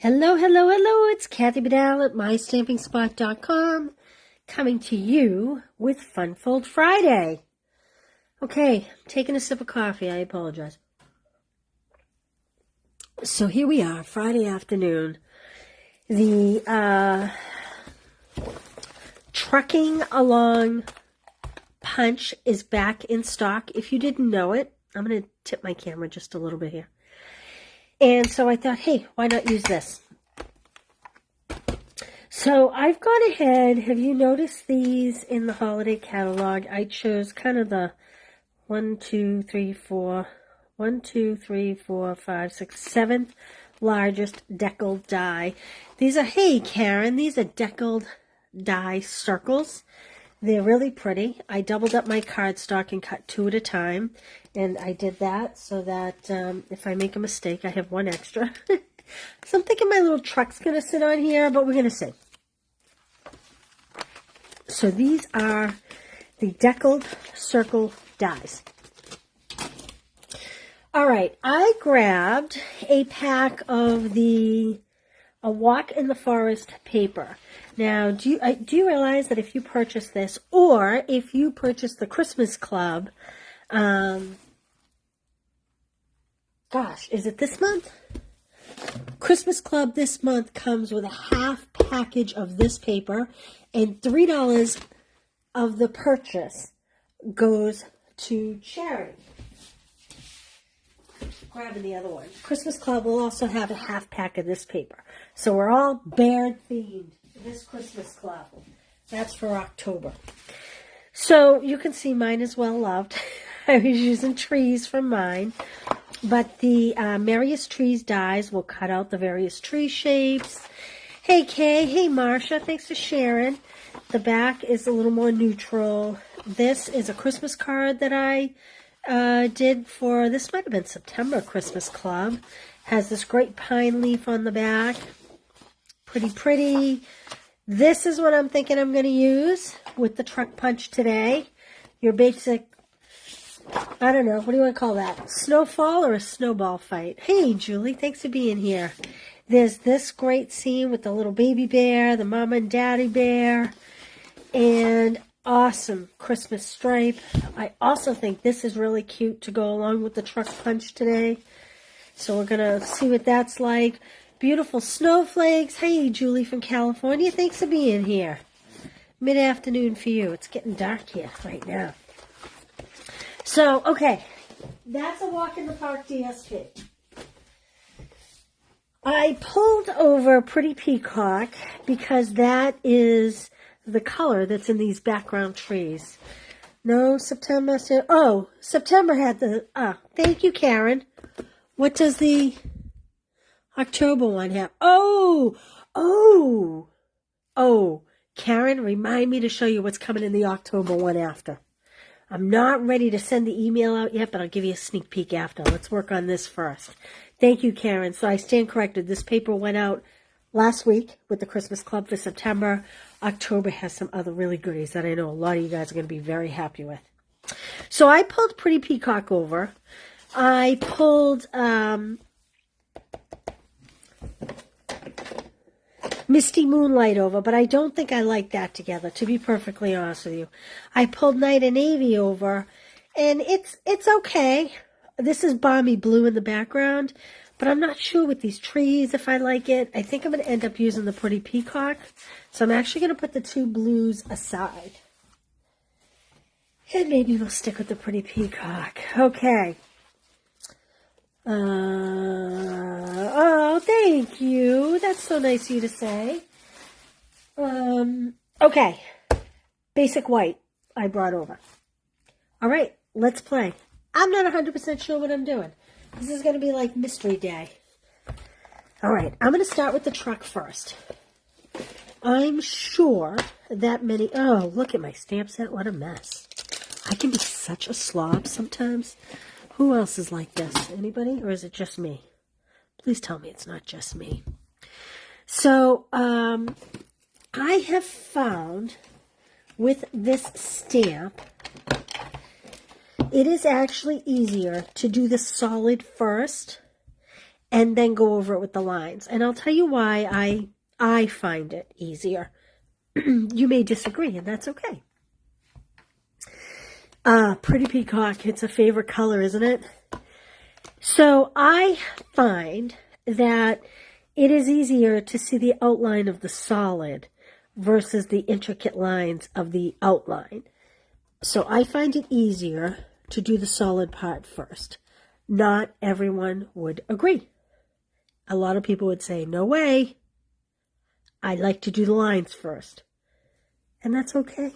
Hello, hello, hello. It's Kathy Bedell at MyStampingSpot.com coming to you with Fun Fold Friday. Okay, I'm taking a sip of coffee. I apologize. So here we are, Friday afternoon. The Trucking Along punch is back in stock. If you didn't know it, I'm going to tip my camera just a little bit here. And so I thought, hey, why not use this? So I've gone ahead. Have you noticed these in the holiday catalog? I chose kind of the 7th largest deckled die. These are, hey Karen, these are deckled die circles. They're really pretty. I doubled up my cardstock and cut 2 at a time. And I did that so that if I make a mistake, I have 1 extra. So I'm thinking my little truck's going to sit on here, but we're going to see. So these are the deckled circle dies. All right, I grabbed a pack of a Walk in the Forest paper. Now, do you realize that if you purchase this, or if you purchase the Christmas Club, gosh, is it this month? Christmas Club this month comes with a half package of this paper, and $3 of the purchase goes to charity. Grabbing the other one. Christmas Club will also have a half pack of this paper. So we're all bear themed this Christmas Club. That's for October. So you can see mine is well loved. I was using trees from mine. But the Merriest Trees dies will cut out the various tree shapes. Hey Kay, hey Marsha, thanks for sharing. The back is a little more neutral. This is a Christmas card that I did for, this might have been September Christmas Club. Has this great pine leaf on the back. Pretty. This is what I'm thinking I'm going to use with the truck punch today. Your basic, I don't know, what do you want to call that? Snowfall or a snowball fight? Hey Julie, thanks for being here. There's this great scene with the little baby bear, the mama and daddy bear, and awesome Christmas stripe. I also think this is really cute to go along with the truck punch today. So we're going to see what that's like. Beautiful snowflakes. Hey, Julie from California. Thanks for being here. Mid-afternoon for you. It's getting dark here right now. So, okay. That's a Walk in the Park DSP. I pulled over Pretty Peacock because that is the color that's in these background trees. No, September. September had the... thank you, Karen. What does the October one have? Oh, Karen, remind me to show you what's coming in the October one after. I'm not ready to send the email out yet, but I'll give you a sneak peek after. Let's work on this first. Thank you, Karen. So I stand corrected. This paper went out last week with the Christmas Club for September. October has some other really goodies that I know a lot of you guys are going to be very happy with. So I pulled Pretty Peacock over. I pulled Misty Moonlight over, but I don't think I like that together, to be perfectly honest with you. I pulled Night and Navy over, and it's okay. This is Balmy Blue in the background, but I'm not sure with these trees if I like it. I think I'm going to end up using the Pretty Peacock, so I'm actually going to put the 2 blues aside. And maybe we'll stick with the Pretty Peacock. Okay. Oh, thank you. That's so nice of you to say. Okay. Basic white I brought over. All right, let's play. I'm not 100% sure what I'm doing. This is going to be like mystery day. All right, I'm going to start with the truck first. I'm sure that many... Oh, look at my stamp set. What a mess. I can be such a slob sometimes. Who else is like this? Anybody? Or is it just me? Please tell me it's not just me. So, I have found with this stamp, it is actually easier to do the solid first and then go over it with the lines. And I'll tell you why I find it easier. You may disagree, and that's okay. Pretty peacock, it's a favorite color, isn't it? So I find that it is easier to see the outline of the solid versus the intricate lines of the outline. So I find it easier to do the solid part first. Not everyone would agree. A lot of people would say, no way. I like to do the lines first. And that's okay.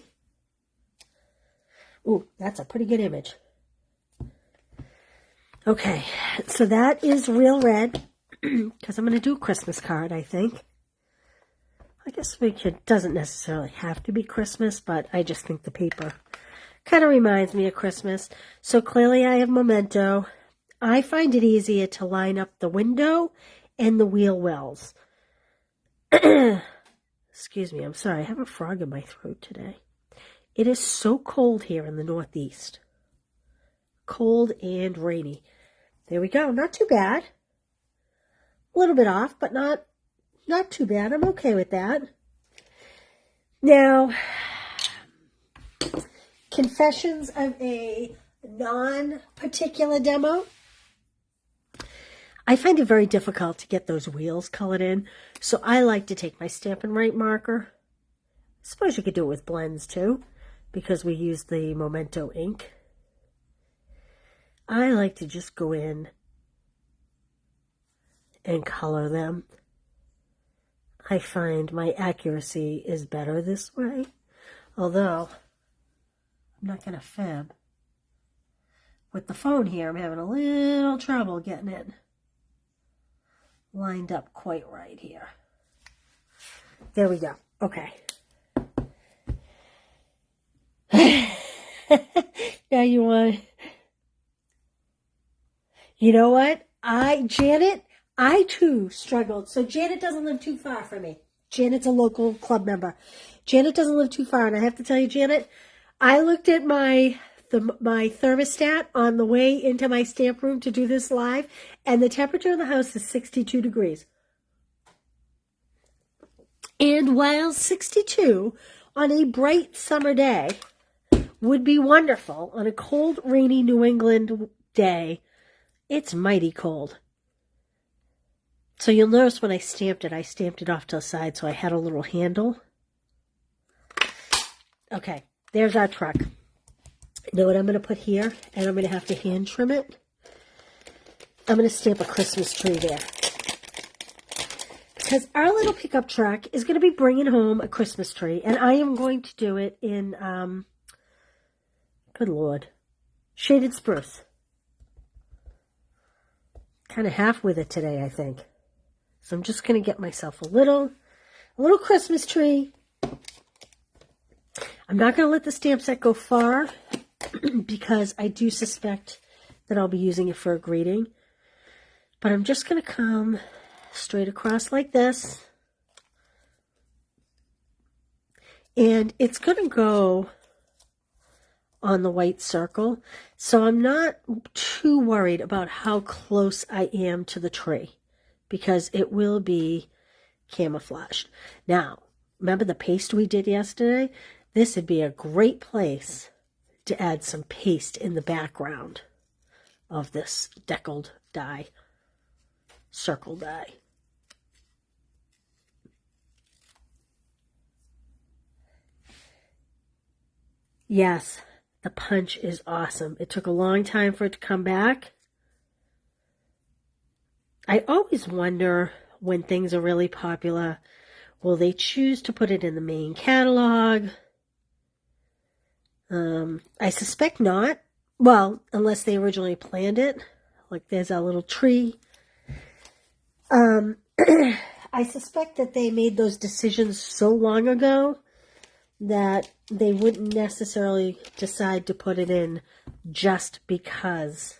Ooh, that's a pretty good image. Okay, so that is real red, because I'm going to do a Christmas card, I think. I guess it doesn't necessarily have to be Christmas, but I just think the paper kind of reminds me of Christmas. So clearly I have memento. I find it easier to line up the window and the wheel wells. Excuse me, I'm sorry, I have a frog in my throat today. It is so cold here in the Northeast. Cold and rainy. There we go. Not too bad. A little bit off, but not too bad. I'm okay with that. Now, confessions of a non-particular demo. I find it very difficult to get those wheels colored in, so I like to take my Stampin' Up marker. I suppose you could do it with blends too, because we use the Memento ink. I like to just go in and color them. I find my accuracy is better this way, although I'm not going to fib. With the phone here, I'm having a little trouble getting it lined up quite right here. There we go. Okay. Now you want... You know what? Janet, I too struggled. So Janet doesn't live too far from me. Janet's a local club member. Janet doesn't live too far. And I have to tell you, Janet, I looked at my thermostat on the way into my stamp room to do this live, and the temperature of the house is 62 degrees. And while 62 on a bright summer day would be wonderful, on a cold, rainy New England day, it's mighty cold. So you'll notice when I stamped it off to the side so I had a little handle. Okay, there's our truck. You know what I'm going to put here? And I'm going to have to hand trim it. I'm going to stamp a Christmas tree there. Because our little pickup truck is going to be bringing home a Christmas tree. And I am going to do it in, good Lord, shaded spruce. Kind of half with it today, I think. So I'm just going to get myself a little Christmas tree. I'm not going to let the stamp set go far because I do suspect that I'll be using it for a greeting. But I'm just going to come straight across like this. And it's going to go on the white circle. So I'm not too worried about how close I am to the tree because it will be camouflaged. Now, remember the paste we did yesterday? This would be a great place to add some paste in the background of this Deckled die, circle die. Yes, the punch is awesome. It took a long time for it to come back. I always wonder when things are really popular, will they choose to put it in the main catalog? I suspect not. Well, unless they originally planned it. Like there's a little tree. I suspect that they made those decisions so long ago that they wouldn't necessarily decide to put it in just because.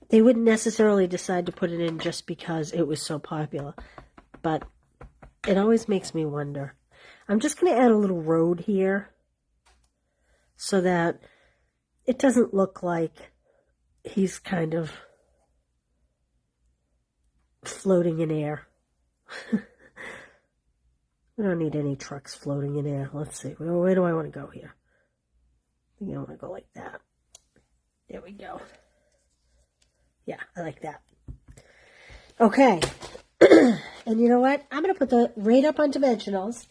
They wouldn't necessarily decide to put it in just because it was so popular. But it always makes me wonder. I'm just going to add a little road here so that it doesn't look like he's kind of floating in air. We don't need any trucks floating in air. Let's see. Where do I want to go here? I think I want to go like that. There we go. Yeah, I like that. Okay. And you know what? I'm going to put the right up on dimensionals.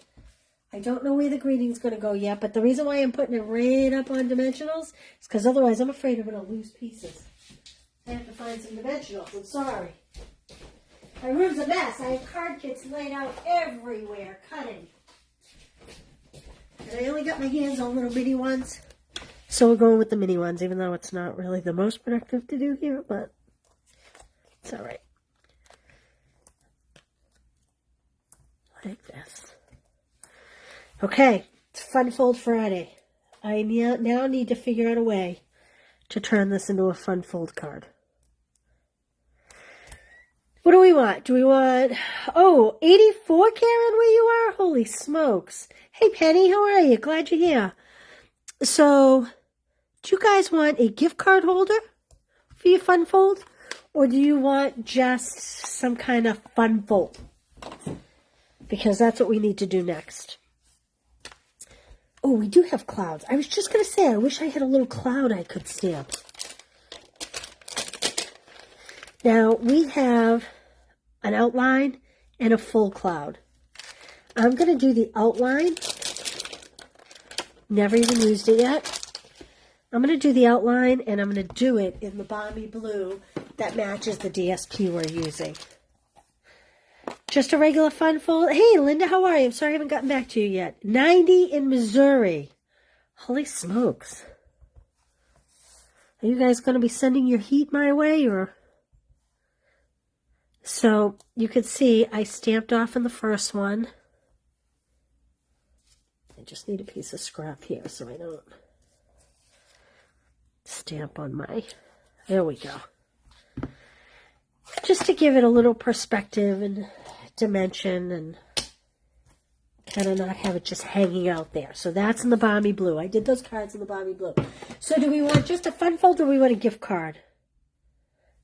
I don't know where the greening's going to go yet, but the reason why I'm putting it right up on dimensionals is because otherwise I'm afraid I'm going to lose pieces. I have to find some dimensionals. I'm sorry. My room's a mess. I have card kits laid out everywhere, cutting. And I only got my hands on little mini ones. So we're going with the mini ones, even though it's not really the most productive to do here, but it's all right. Like this. Okay, it's Fun Fold Friday. I now need to figure out a way to turn this into a Fun Fold card. What do we want? Do we want, 84, Karen, where you are? Holy smokes. Hey, Penny, how are you? Glad you're here. So, do you guys want a gift card holder for your Fun Fold? Or do you want just some kind of Fun Fold? Because that's what we need to do next. Oh, we do have clouds. I was just going to say, I wish I had a little cloud I could stamp. Now, we have an outline and a full cloud. I'm going to do the outline. Never even used it yet. I'm going to do the outline, and I'm going to do it in the balmy blue that matches the DSP we're using. Just a regular Fun Fold. Hey, Linda, how are you? I'm sorry I haven't gotten back to you yet. 90 in Missouri. Holy smokes. Are you guys going to be sending your heat my way, or... So, you can see I stamped off in the first one. I just need a piece of scrap here so I don't stamp on my... There we go. Just to give it a little perspective and dimension and kind of not have it just hanging out there. So that's in the balmy blue. I did those cards in the balmy blue. So do we want just a Fun Fold or do we want a gift card?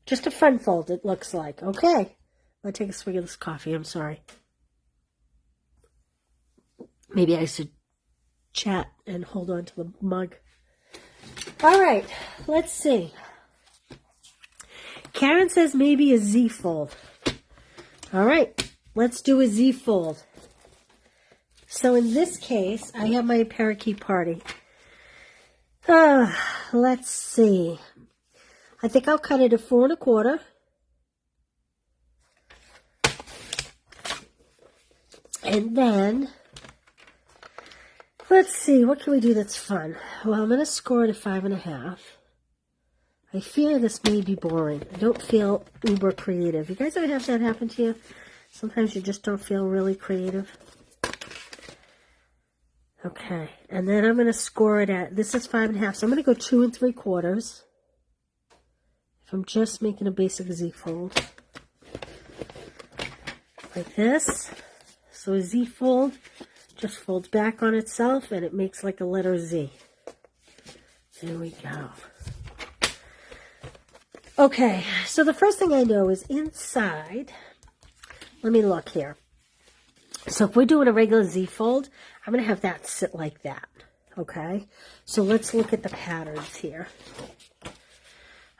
Just a Fun Fold, it looks like. Okay. I'll take a swig of this coffee. I'm sorry. Maybe I should chat and hold on to the mug. All right. Let's see. Karen says maybe a Z fold. All right. Let's do a Z fold. So in this case, I have my parakeet party. Let's see. I think I'll cut it at 4 1/4. And then, let's see, what can we do that's fun? Well, I'm going to score it at 5 1/2. I fear this may be boring. I don't feel uber creative. You guys ever have that happen to you? Sometimes you just don't feel really creative. Okay, and then I'm going to score it at, this is 5 1/2, so I'm going to go 2 3/4. If I'm just making a basic Z fold. Like this. So a Z fold just folds back on itself and it makes like a letter Z. There we go. Okay, so the first thing I know is inside, let me look here. So if we're doing a regular Z fold, I'm going to have that sit like that. Okay, so let's look at the patterns here.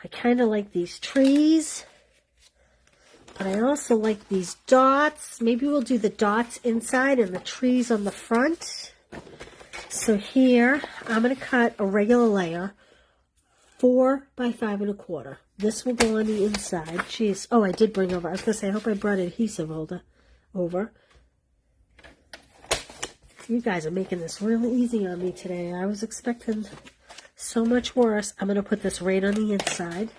I kind of like these trees. But I also like these dots. Maybe we'll do the dots inside and the trees on the front. So here, I'm going to cut a regular layer, 4 by 5 1/4. This will go on the inside. Jeez. Oh, I did bring over. I was going to say, I hope I brought adhesive over. You guys are making this really easy on me today. I was expecting so much worse. I'm going to put this right on the inside.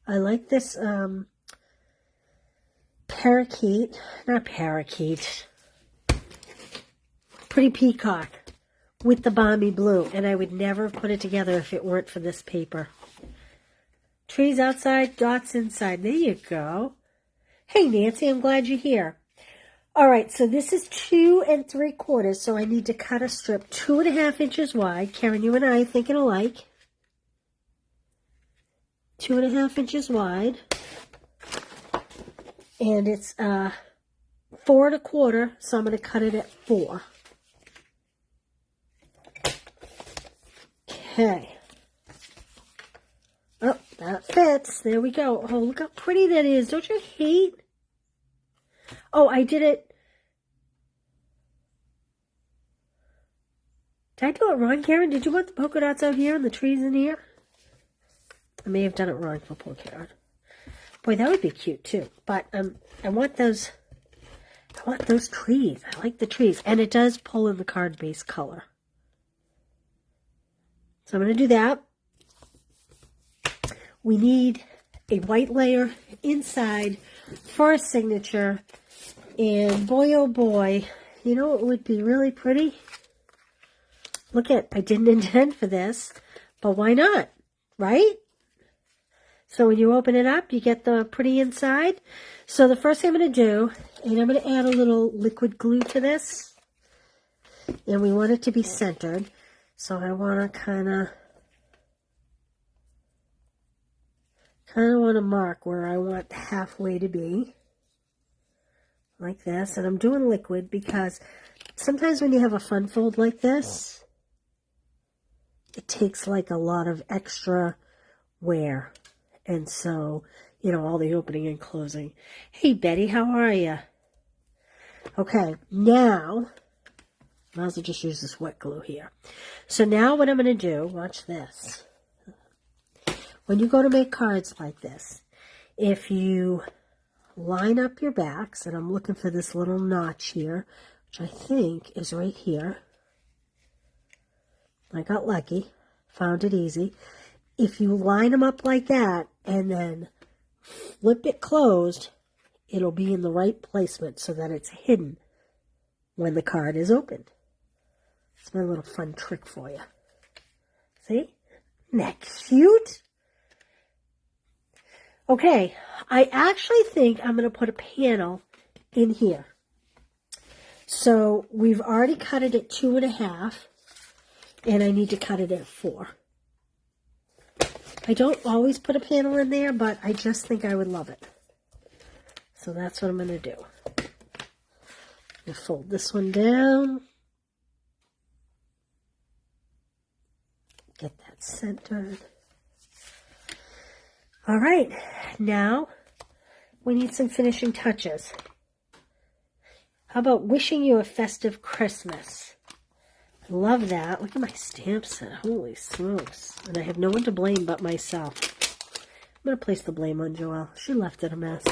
I like this pretty peacock with the balmy blue, and I would never put it together if it weren't for this paper. Trees outside, dots inside. There you go. Hey, Nancy, I'm glad you're here. All right, so this is 2 3/4, so I need to cut a strip 2.5 inches wide. Karen, you and I are thinking alike. 2.5 inches wide. And it's 4 1/4, so I'm going to cut it at 4. Okay. Oh, that fits. There we go. Oh, look how pretty that is. Don't you hate? Oh, I did it. Did I do it wrong, Karen? Did you want the polka dots out here and the trees in here? I may have done it wrong for poor Karen. Boy, that would be cute too. But I want those trees. I like the trees. And it does pull in the card base color. So I'm going to do that. We need a white layer inside for a signature. And boy, oh boy, you know what would be really pretty? Look at, I didn't intend for this, but why not, right? So when you open it up, you get the pretty inside. So the first thing I'm going to do, and I'm going to add a little liquid glue to this. And we want it to be centered. So I want to kind of want to mark where I want halfway to be. Like this. And I'm doing liquid because sometimes when you have a fun fold like this, it takes like a lot of extra wear. And so, you know, all the opening and closing. Hey, Betty, how are you? Okay, now, might as well just use this wet glue here. So now what I'm going to do, watch this. When you go to make cards like this, if you line up your backs, and I'm looking for this little notch here, which I think is right here. I got lucky, found it easy. If you line them up like that and then flip it closed, it'll be in the right placement so that it's hidden when the card is opened. It's my little fun trick for you. See? Isn't that cute? Okay, I actually think I'm going to put a panel in here. So we've already cut it at 2.5, and I need to cut it at 4. I don't always put a panel in there, but I just think I would love it. So that's what I'm going to do. I'm going to fold this one down. Get that centered. All right, now we need some finishing touches. How about wishing you a festive Christmas? I love that. Look at my stamp set. Holy smokes. And I have no one to blame but myself. I'm going to place the blame on Joelle. She left it a mess.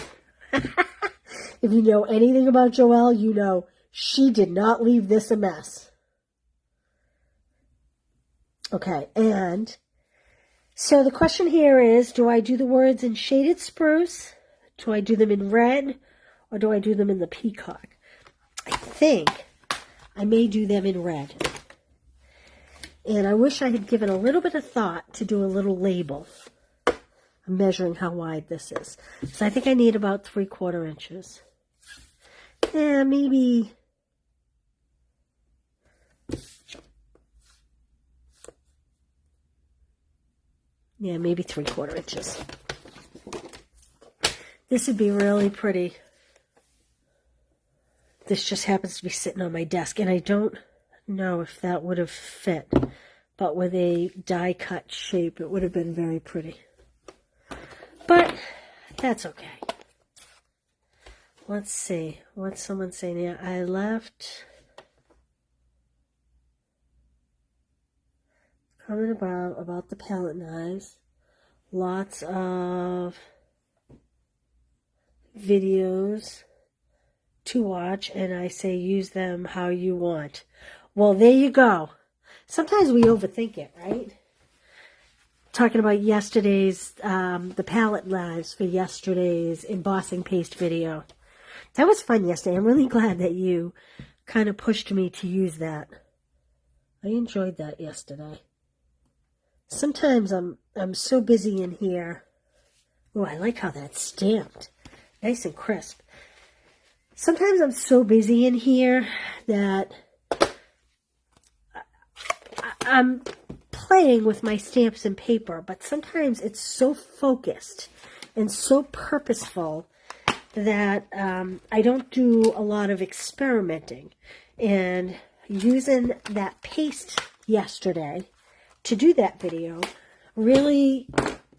If you know anything about Joelle, you know she did not leave this a mess. Okay, and so the question here is, do I do the words in shaded spruce? Do I do them in red? Or do I do them in the peacock? I think I may do them in red. And I wish I had given a little bit of thought to do a little label. I'm measuring how wide this is. So I think I need about 3/4 inches. Yeah, maybe. Yeah, maybe 3/4 inches. This would be really pretty. This just happens to be sitting on my desk, and I don't know if that would have fit. But with a die cut shape, it would have been very pretty. But that's okay. Let's see. What's someone saying here? I left. Comment about the palette knives. Lots of videos to watch, and I say use them how you want. Well, there you go. Sometimes we overthink it, right? Talking about yesterday's, the palette knives for yesterday's embossing paste video. That was fun yesterday. I'm really glad that you kind of pushed me to use that. I enjoyed that yesterday. Sometimes I'm so busy in here. Oh, I like how that's stamped. Nice and crisp. Sometimes I'm so busy in here that I'm playing with my stamps and paper, but sometimes it's so focused and so purposeful that I don't do a lot of experimenting. And using that paste yesterday to do that video really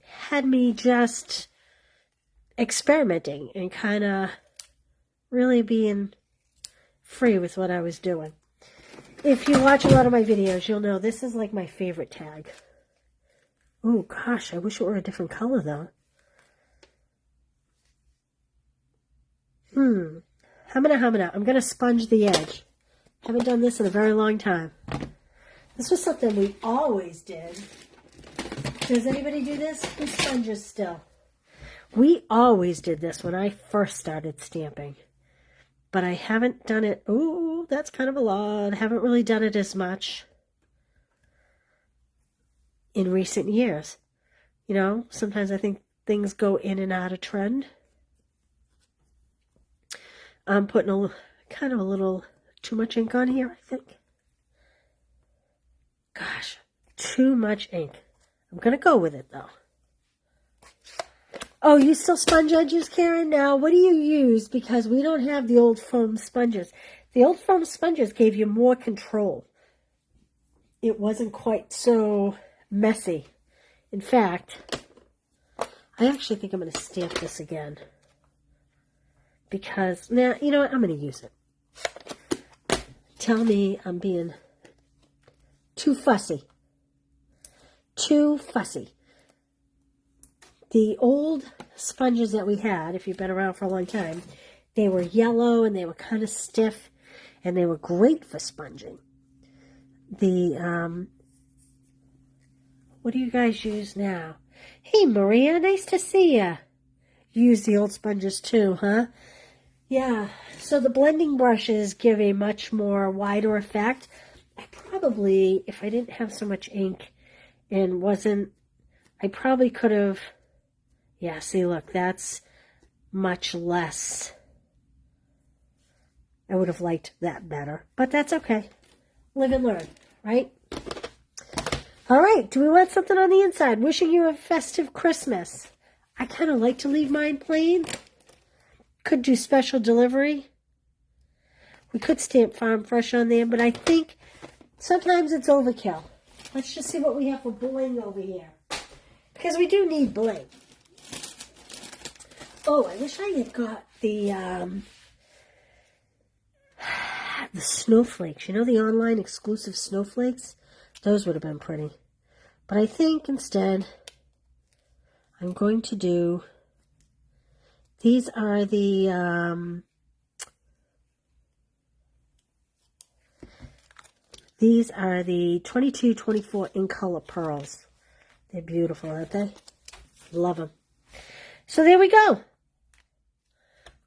had me just experimenting and kind of really being free with what I was doing. If you watch a lot of my videos, you'll know this is like my favorite tag. Oh gosh, I wish it were a different color though. Hamina. I'm going to sponge the edge. Haven't done this in a very long time. This was something we always did. Does anybody do this? Who sponges still? We always did this when I first started stamping. But I haven't done it. Ooh, that's kind of a lot. I haven't really done it as much in recent years. You know, sometimes I think things go in and out of trend. I'm putting a kind of a little too much ink on here, I think. Gosh, too much ink. I'm going to go with it, though. Oh, you still sponge edges, Karen? Now, what do you use? Because we don't have the old foam sponges. The old foam sponges gave you more control. It wasn't quite so messy. In fact, I actually think I'm going to stamp this again. Because, now, you know what? I'm going to use it. Tell me I'm being too fussy. Too fussy. The old sponges that we had, if you've been around for a long time, they were yellow and they were kind of stiff and they were great for sponging. The, what do you guys use now? Hey, Maria, nice to see ya. You use the old sponges too, huh? Yeah, so the blending brushes give a much more wider effect. I probably, if I didn't have so much ink and wasn't, I probably could have, yeah, see, look, that's much less. I would have liked that better, but that's okay. Live and learn, right? All right, do we want something on the inside? Wishing you a festive Christmas. I kind of like to leave mine plain. Could do special delivery. We could stamp Farm Fresh on there, but I think sometimes it's overkill. Let's just see what we have for bling over here. Because we do need bling. Oh, I wish I had got the snowflakes. You know, the online exclusive snowflakes? Those would have been pretty. But I think instead I'm going to do, these are the, these are the 22-24 in color pearls. They're beautiful, aren't they? Love them. So there we go.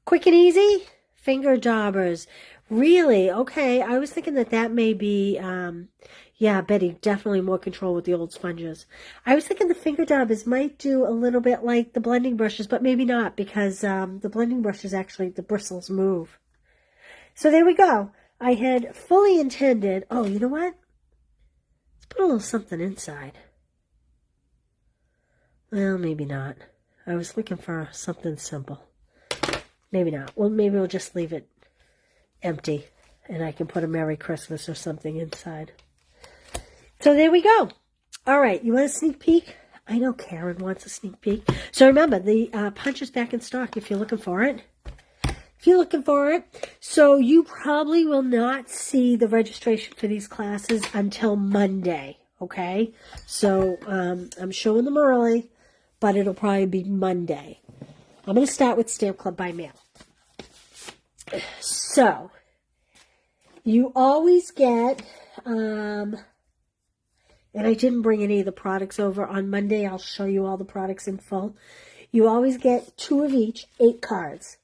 Quick and easy. Finger daubers. Really? Okay. I was thinking that that may be, yeah, Betty, definitely more control with the old sponges. I was thinking the finger daubers might do a little bit like the blending brushes, but maybe not because the blending brushes actually, the bristles move. So there we go. I had fully intended, oh, you know what? Let's put a little something inside. Well, maybe not. I was looking for something simple. Maybe not. Well, maybe we'll just leave it empty and I can put a Merry Christmas or something inside. So there we go. All right, you want a sneak peek? I know Karen wants a sneak peek. So remember, the punch is back in stock if you're looking for it. If you're looking for it. So you probably will not see the registration for these classes until Monday, okay? So I'm showing them early, but it'll probably be Monday. I'm going to start with Stamp Club by mail. So, you always get, and I didn't bring any of the products over. On Monday, I'll show you all the products in full. You always get 2 of each, 8 cards.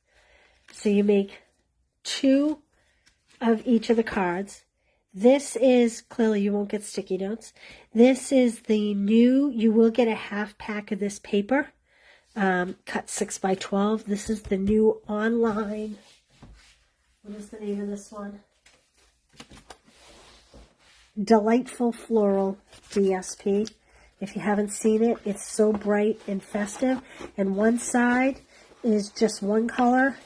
So you make 2 of each of the cards. This is, clearly you won't get sticky notes. This is the new, you will get a half pack of this paper, cut 6 by 12. This is the new online What is the name of this one? Delightful Floral DSP. If you haven't seen it, it's so bright and festive. And one side is just one color.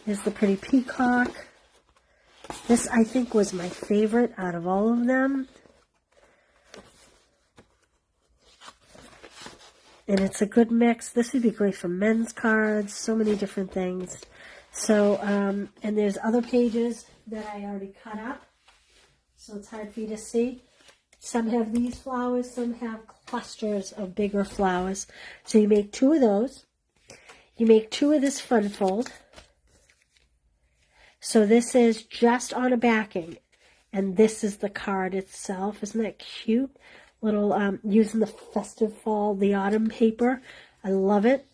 Is the pretty peacock. This, I think, was my favorite out of all of them. And it's a good mix. This would be great for men's cards. So many different things. So, and there's other pages that I already cut up. So it's hard for you to see. Some have these flowers. Some have clusters of bigger flowers. So you make 2 of those. You make 2 of this fun fold. So this is just on a backing. And this is the card itself. Isn't that cute? Little, using the festive fall, the autumn paper. I love it.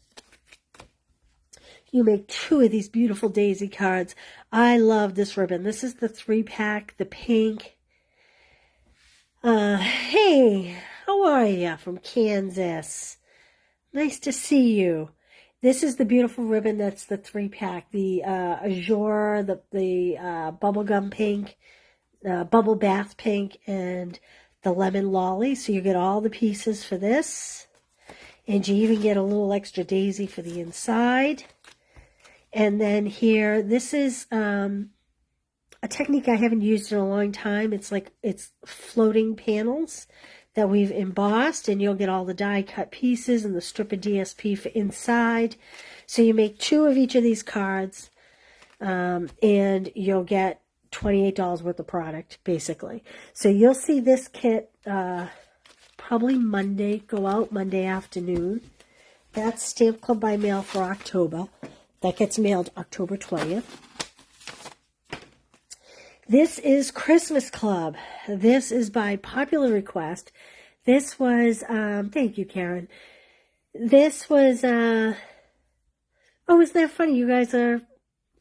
You make 2 of these beautiful daisy cards. I love this ribbon. This is the 3-pack, the pink. Hey, how are you from Kansas? Nice to see you. This is the beautiful ribbon that's the 3-pack. The azure, the bubblegum pink, bubble bath pink, and the lemon lolly. So you get all the pieces for this. And you even get a little extra daisy for the inside. And then here, this is a technique I haven't used in a long time. It's floating panels that we've embossed, and you'll get all the die cut pieces and the strip of DSP for inside. So you make 2 of each of these cards, and you'll get $28 worth of product, basically. So you'll see this kit probably Monday, go out Monday afternoon. That's Stamp Club by mail for October. That gets mailed October 20th. This is Christmas Club. This is by popular request. This was, thank you, Karen. This was, oh, isn't that funny? You guys are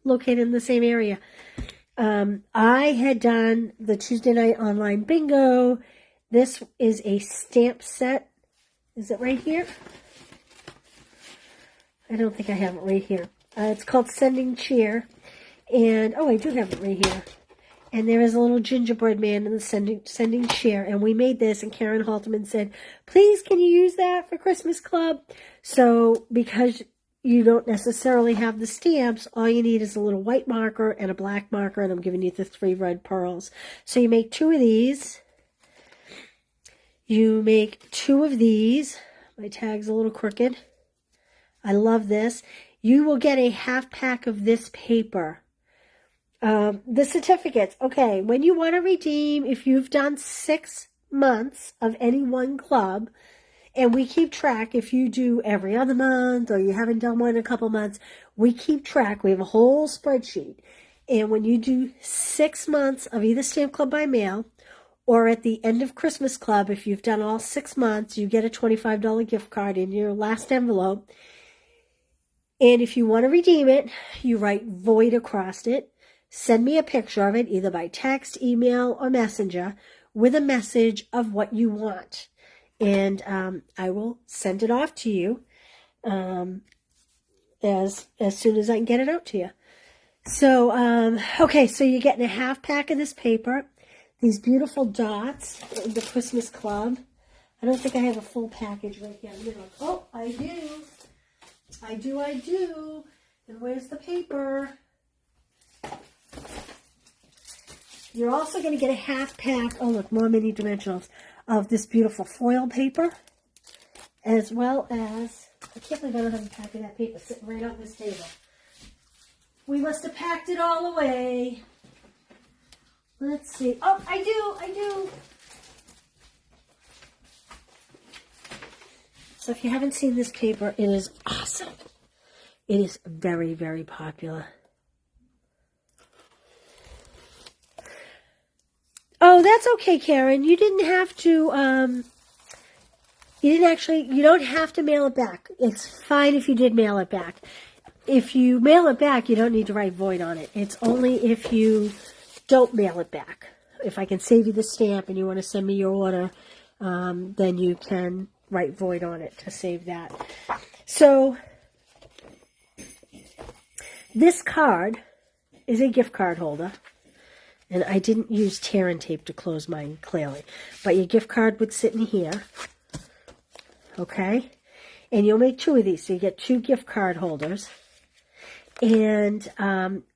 located in the same area. I had done the Tuesday night online bingo. This is a stamp set. Is it right here? I don't think I have it right here. It's called Sending Cheer. And, oh, I do have it right here. And there is a little gingerbread man in the sending cheer. And we made this, and Karen Halterman said, please, can you use that for Christmas Club? So, because you don't necessarily have the stamps, all you need is a little white marker and a black marker, and I'm giving you the 3 red pearls. So you make 2 of these. You make 2 of these. My tag's a little crooked. I love this. You will get a half pack of this paper. The certificates. Okay, when you want to redeem, if you've done 6 months of any one club, and we keep track, if you do every other month or you haven't done one in a couple months, we keep track. We have a whole spreadsheet. And when you do 6 months of either Stamp Club by mail or at the end of Christmas Club, if you've done all 6 months, you get a $25 gift card in your last envelope. And if you want to redeem it, you write void across it. Send me a picture of it, either by text, email, or messenger, with a message of what you want. And I will send it off to you as soon as I can get it out to you. So, okay, so you're getting a half pack of this paper. These beautiful dots, the Christmas Club. I don't think I have a full package right here. Oh, I do. I do. And where's the paper? You're also going to get a half pack, oh look, more mini dimensionals, of this beautiful foil paper, as well as, I can't believe I don't have a pack of that paper sitting right on this table. We must have packed it all away. Let's see. Oh, I do. So if you haven't seen this paper, it is awesome. It is very, very popular. Oh, that's okay, Karen. You didn't have to, you don't have to mail it back. It's fine if you did mail it back. If you mail it back, you don't need to write void on it. It's only if you don't mail it back. If I can save you the stamp and you want to send me your order, then you can write void on it to save that. So, this card is a gift card holder. And I didn't use tear and tape to close mine, clearly. But your gift card would sit in here. Okay? And you'll make 2 of these. So you get 2 gift card holders. And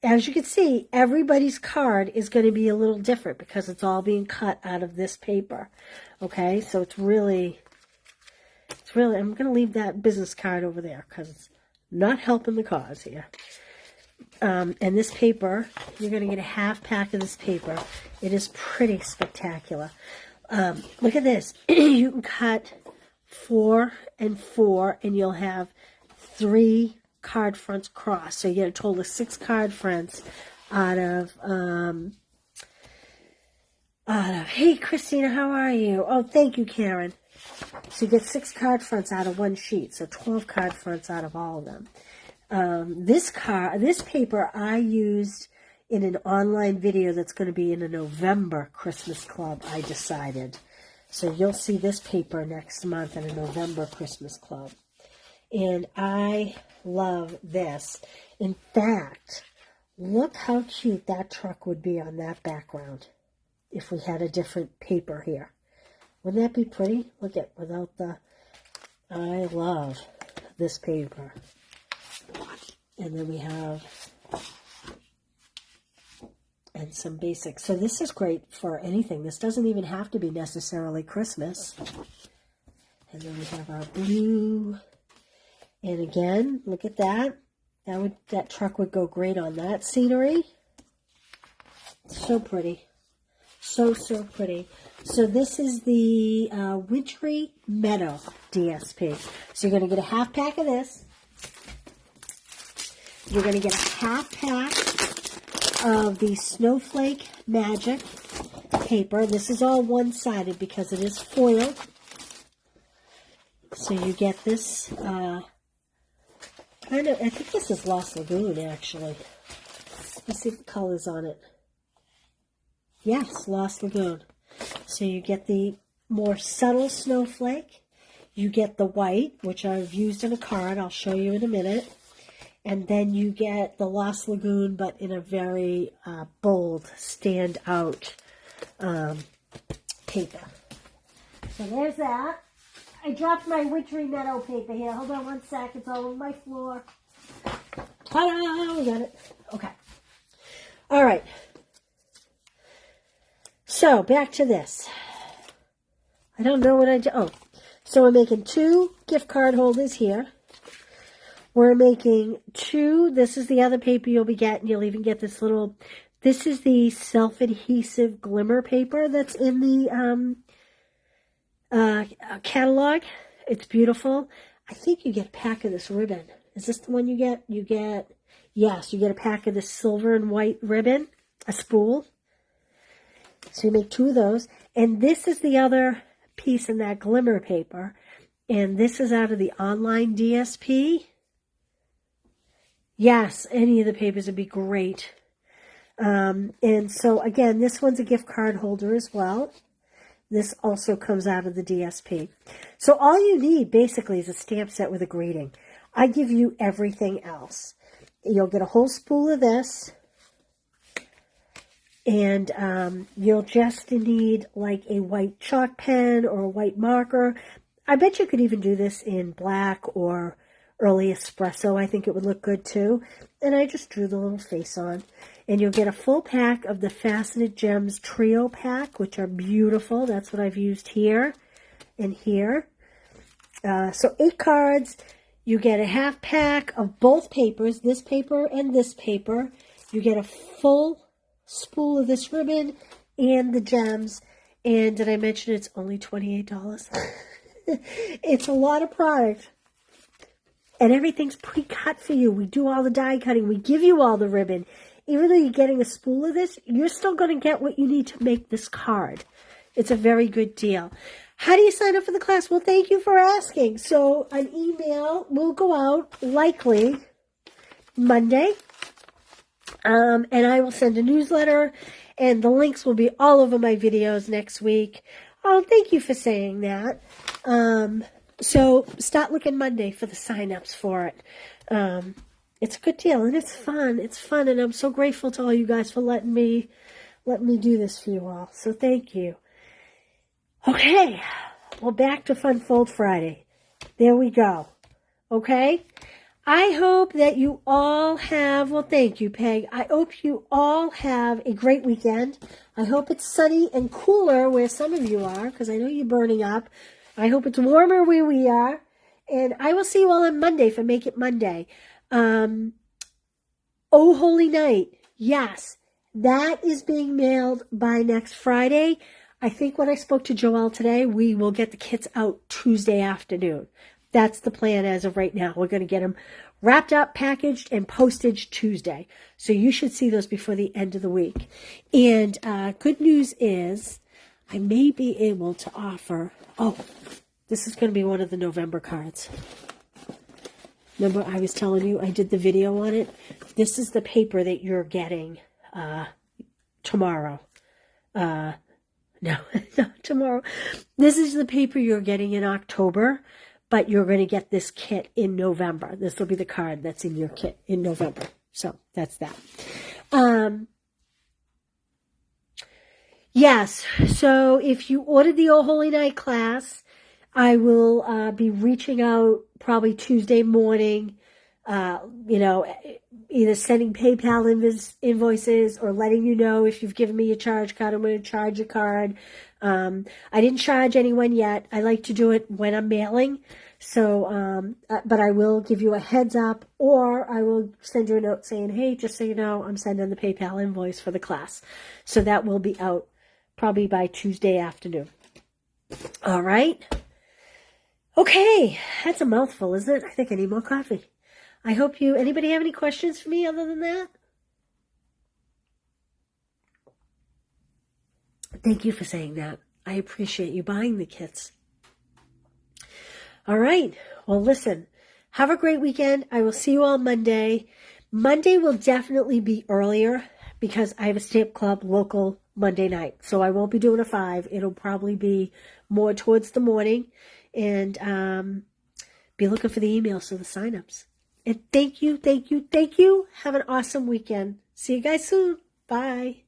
as you can see, everybody's card is going to be a little different because it's all being cut out of this paper. Okay? So it's really, I'm going to leave that business card over there because it's not helping the cause here. And this paper, you're going to get a half pack of this paper. It is pretty spectacular. Look at this. You can cut 4 and 4, and you'll have 3 card fronts crossed. So you get a total of 6 card fronts out of, hey, Christina, how are you? Oh, thank you, Karen. So you get 6 card fronts out of one sheet. So 12 card fronts out of all of them. This paper I used in an online video that's going to be in a November Christmas Club, I decided. So you'll see this paper next month in a November Christmas Club. And I love this. In fact, look how cute that truck would be on that background if we had a different paper here. Wouldn't that be pretty? Look at, without the, I love this paper. And then we have, and some basics. So this is great for anything. This doesn't even have to be necessarily Christmas. And then we have our blue. And again, look at that. That truck would go great on that scenery. So pretty. So pretty. So this is the Wintry Meadow DSP. So you're going to get a half pack of this. You're going to get a half pack of the Snowflake Magic paper. This is all one-sided because it is foiled. So you get this kind of, I think this is Lost Lagoon, actually. Let's see if the color's on it. Yes, Lost Lagoon. So you get the more subtle snowflake. You get the white, which I've used in a card. I'll show you in a minute. And then you get the Lost Lagoon, but in a very bold, stand-out paper. So there's that. I dropped my Wintry Meadow paper here. Hold on one sec. It's all over my floor. Ta-da! We got it. Okay. All right. So, back to this. I don't know what I do. Oh, so we're making 2 gift card holders here. We're making 2, this is the other paper you'll be getting. You'll even get this little, this is the self-adhesive glimmer paper that's in the catalog. It's beautiful. I think you get a pack of this ribbon. Is this the one you get? Yes, you get a pack of this silver and white ribbon, a spool. So you make 2 of those. And this is the other piece in that glimmer paper. And this is out of the online DSP. Yes, any of the papers would be great. And so, again, this one's a gift card holder as well. This also comes out of the DSP. So all you need, basically, is a stamp set with a greeting. I give you everything else. You'll get a whole spool of this. And you'll just need, like, a white chalk pen or a white marker. I bet you could even do this in black or early espresso. I think it would look good too. And I just drew the little face on. And you'll get a full pack of the Faceted Gems Trio Pack, which are beautiful. That's what I've used here and here. So 8 cards. You get a half pack of both papers, this paper and this paper. You get a full spool of this ribbon and the gems. And did I mention it's only $28? It's a lot of product. And everything's pre-cut for you. We do all the die cutting. We give you all the ribbon. Even though you're getting a spool of this, you're still going to get what you need to make this card. It's a very good deal. How do you sign up for the class? Well, thank you for asking. So an email will go out likely Monday. And I will send a newsletter. And the links will be all over my videos next week. Oh, thank you for saying that. So start looking Monday for the sign-ups for it. It's a good deal, and it's fun. It's fun, and I'm so grateful to all you guys for letting me do this for you all. So thank you. Okay, well, back to Fun Fold Friday. There we go. Okay? I hope that you all have, well, thank you, Peg. I hope you all have a great weekend. I hope it's sunny and cooler where some of you are, because I know you're burning up. I hope it's warmer where we are. And I will see you all on Monday for Make It Monday. Oh Holy Night. Yes, that is being mailed by next Friday. I think when I spoke to Joelle today, we will get the kits out Tuesday afternoon. That's the plan as of right now. We're going to get them wrapped up, packaged, and postage Tuesday. So you should see those before the end of the week. And good news is I may be able to offer, this is going to be one of the November cards. Remember I was telling you I did the video on it? This is the paper that you're getting tomorrow. No, not tomorrow. This is the paper you're getting in October, but you're going to get this kit in November. This will be the card that's in your kit in November. So that's that. Yes, so if you ordered the Oh Holy Night class, I will be reaching out probably Tuesday morning, either sending PayPal invoices or letting you know if you've given me your charge card, I'm going to charge your card. I didn't charge anyone yet. I like to do it when I'm mailing. So, but I will give you a heads up, or I will send you a note saying, hey, just so you know, I'm sending the PayPal invoice for the class. So that will be out probably by Tuesday afternoon. All right. Okay. That's a mouthful, isn't it? I think I need more coffee. I hope anybody have any questions for me other than that? Thank you for saying that. I appreciate you buying the kits. All right. Well, listen, have a great weekend. I will see you all Monday. Monday will definitely be earlier because I have a stamp club local Monday night. So I won't be doing a 5. It'll probably be more towards the morning. And be looking for the emails for the signups. And thank you, thank you, thank you. Have an awesome weekend. See you guys soon. Bye.